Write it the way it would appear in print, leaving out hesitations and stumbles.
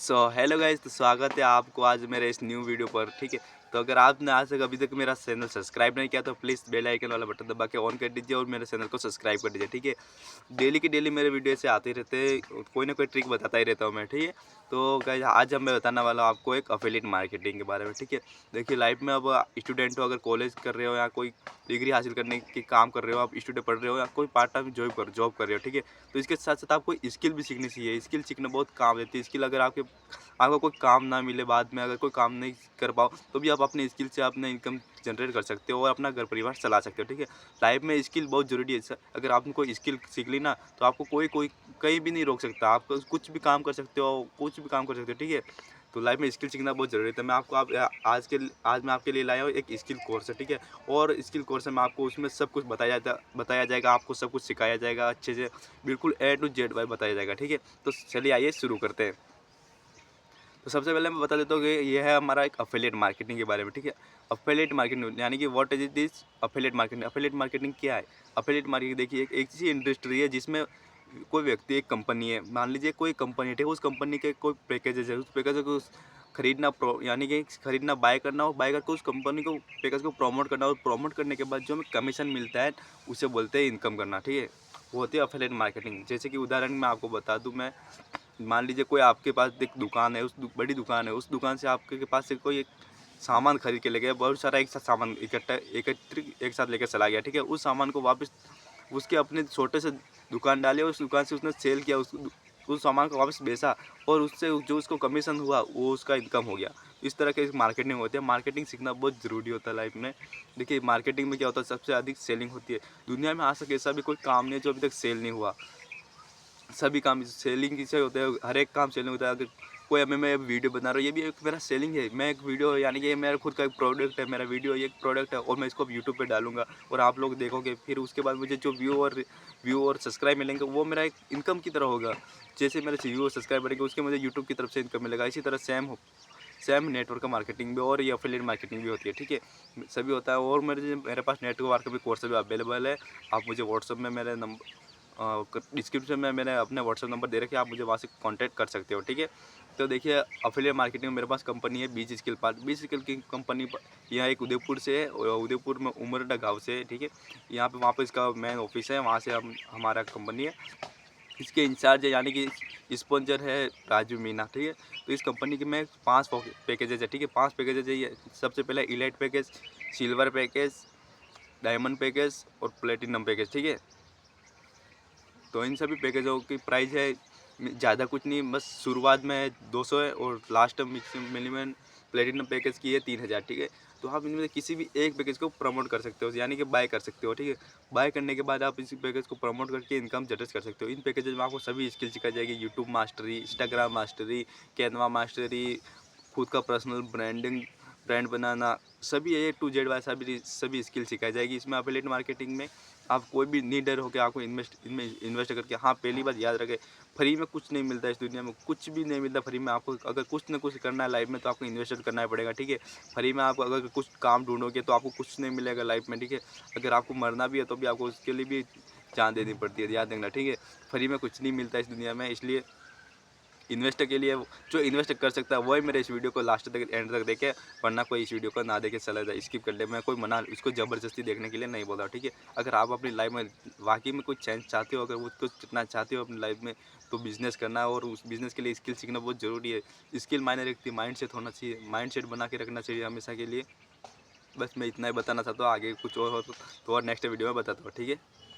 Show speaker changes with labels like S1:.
S1: Hello guys, तो स्वागत है आपको आज मेरे इस न्यू वीडियो पर। ठीक है, तो अगर आपने आज तक अभी तक मेरा चैनल सब्सक्राइब नहीं किया तो प्लीज़ बेल आइकन वाला बटन दबा के ऑन कर दीजिए और मेरे चैनल को सब्सक्राइब कर दीजिए। ठीक है, डेली की डेली मेरे वीडियो से आते रहते हैं, कोई ना कोई ट्रिक बताता ही रहता हूँ मैं। ठीक है, तो गाइस आज मैं बताने वाला हूँ आपको एक अफिलिएट मार्केटिंग के बारे में। ठीक है, देखिए लाइफ में अब स्टूडेंट हो, अगर कॉलेज कर रहे हो या कोई डिग्री हासिल करने की काम कर रहे हो, आप स्टूडेंट पढ़ रहे हो या कोई पार्ट टाइम जॉब कर रहे हो। ठीक है, तो इसके साथ साथ आपको स्किल भी सीखनी चाहिए। स्किल सीखना बहुत काम देती है। स्किल अगर आपको कोई काम ना मिले, बाद में अगर कोई काम नहीं कर पाओ तो भी आप अपने स्किल से अपना इनकम जनरेट कर सकते हो और अपना घर परिवार चला सकते हो। ठीक है, लाइफ में स्किल बहुत ज़रूरी है। अगर आपने कोई स्किल सीख ली ना तो आपको कोई कोई कहीं भी नहीं रोक सकता। आप कुछ भी काम कर सकते हो, कुछ भी काम कर सकते हो। ठीक है, तो लाइफ में स्किल सीखना बहुत ज़रूरी है। तो मैं आपको आज मैं आपके लिए लाया हूँ एक स्किल कोर्स है। ठीक है, और स्किल कोर्स में आपको उसमें सब कुछ बताया जाएगा, आपको सब कुछ सिखाया जाएगा अच्छे से, बिल्कुल A to Z वाई बताया जाएगा। ठीक है, तो चलिए आइए शुरू करते हैं। तो सबसे पहले मैं बता देता हूँ कि ये है हमारा एक अफिलिएट मार्केटिंग के बारे में। ठीक है, अफिलिएट मार्केटिंग यानी कि what is this affiliate marketing. Affiliate marketing क्या है? अफिलिएट मार्केटिंग देखिए एक ऐसी इंडस्ट्री है जिसमें कोई व्यक्ति, एक कंपनी है, मान लीजिए कोई कंपनी है। ठीक है, उस कंपनी के कोई पैकेजेस है, उस पैकेज को खरीदना यानी कि खरीदना बाय करना, और बाय करके उस कंपनी को पैकेज को प्रमोट करना, और प्रमोट करने के बाद जो हमें कमीशन मिलता है उसे बोलते हैं इनकम करना। ठीक है, वो होती है अफिलिएट मार्केटिंग। जैसे कि उदाहरण मैं आपको बता दूं, मैं मान लीजिए कोई आपके पास एक दुकान है, बड़ी दुकान है, उस दुकान से आपके के पास से कोई एक सामान खरीद के ले गया, बहुत सारा एक साथ सामान एकत्रित एक साथ लेकर चला गया। ठीक है, उस सामान को वापस उसके अपने छोटे से दुकान डाले, उस दुकान से उसने सेल किया, उस सामान को वापस बेचा, और उससे जो उसको कमीशन हुआ वो उसका इनकम हो गया। इस तरह के मार्केटिंग होती है। मार्केटिंग सीखना बहुत ज़रूरी होता है लाइफ में। देखिए मार्केटिंग में क्या होता है, सबसे अधिक सेलिंग होती है दुनिया में। आज तक ऐसा भी कोई काम नहीं है जो अभी तक सेल नहीं हुआ। सभी काम सेलिंग किसे होते हैं, हर एक काम सेलिंग होता है। अगर कोई अभी मैं वीडियो बना रहा हूँ, ये भी एक मेरा सेलिंग है। मैं एक वीडियो यानी कि ये मेरा खुद का एक प्रोडक्ट है, मेरा वीडियो ये एक प्रोडक्ट है, और मैं इसको यूट्यूब पे डालूंगा और आप लोग देखोगे। फिर उसके बाद मुझे जो व्यू और सब्सक्राइब मिलेंगे वो मेरा एक इनकम की तरह होगा। जैसे मेरे व्यू और सब्सक्राइब बढ़ेंगे उसके मुझे यूट्यूब की तरफ से इनकम मिलेगा। इसी तरह सेम नेटवर्क मार्केटिंग भी और ये एफिलिएट मार्केटिंग भी होती है। ठीक है, सभी होता है। और मेरे पास नेटवर्क भी कोर्स भी अवेलेबल है। आप मुझे व्हाट्सअप में मेरे डिस्क्रिप्शन में मैंने अपने व्हाट्सअप नंबर दे रखे, आप मुझे वहाँ से कांटेक्ट कर सकते हो। ठीक है, तो देखिए अफिलिएट मार्केटिंग में मेरे पास कंपनी है बीच स्किल पार्ट। बीच स्किल की कंपनी यहाँ एक उदयपुर से है, और उदयपुर में उमरडा गाँव से है। ठीक है, यहाँ पे वहाँ पे इसका मेन ऑफिस है, वहाँ से हम हमारा कंपनी है। इसके इंचार्ज है यानी कि स्पॉन्सर है राजू मीना। ठीक है, तो इस कंपनी के में 5 पैकेजेज है। ठीक है, 5 पैकेजेज है ये। सबसे पहले elite package, silver package, diamond package और प्लेटिनम पैकेज। ठीक है, तो इन सभी पैकेजों की प्राइस है ज़्यादा कुछ नहीं, बस शुरुआत में 200 है और लास्ट मिनिमम प्लेटिनम पैकेज की है 3000। ठीक है, तो आप इनमें से किसी भी एक पैकेज को प्रमोट कर सकते हो, यानी कि बाय कर सकते हो। ठीक है, बाय करने के बाद आप इसी पैकेज को प्रमोट करके इनकम जनरेट कर सकते हो। इन पैकेजेज में आपको सभी स्किल सिखाई जाएगी, YouTube mastery, Instagram mastery, Canva mastery, खुद का पर्सनल ब्रांड बनाना, सभी A to Z वाला सभी स्किल सिखाई जाएगी। इसमें एफिलिएट मार्केटिंग में आप कोई भी निडर होकर आपको इन्वेस्ट करके, हाँ पहली बात याद रखें, फ्री में कुछ नहीं मिलता। इस दुनिया में कुछ भी नहीं मिलता फ्री में। आपको अगर कुछ ना कुछ करना है लाइफ में तो आपको इन्वेस्ट करना ही पड़ेगा। ठीक है, फ्री में आप अगर कुछ काम ढूंढोगे तो आपको कुछ नहीं मिलेगा लाइफ में। ठीक है, अगर आपको मरना भी है तो भी आपको उसके लिए भी जान देनी पड़ती है, याद रखना। ठीक है, फ्री में कुछ नहीं मिलता इस दुनिया में, इसलिए इन्वेस्ट के लिए जो इन्वेस्ट कर सकता है वही मेरे इस वीडियो को लास्ट तक एंड तक देखे, वरना कोई इस वीडियो को ना देखे चला जाए, स्किप कर ले। मैं कोई मना इसको ज़बरदस्ती देखने के लिए नहीं बोल रहा। ठीक है, अगर आप अपनी लाइफ में वाकई में कुछ चेंज चाहते हो, अगर वो कुछ कितना चाहते हो अपनी लाइफ में, तो बिज़नेस करना, और उस बिज़नेस के लिए स्किल सीखना बहुत ज़रूरी है। स्किल मायने रखती है, माइंड सेट होना चाहिए, माइंड सेट बना के रखना चाहिए हमेशा के लिए। बस मैं इतना ही बताना चाहता हूँ। आगे कुछ और हो तो और नेक्स्ट वीडियो में बताता हूँ। ठीक है।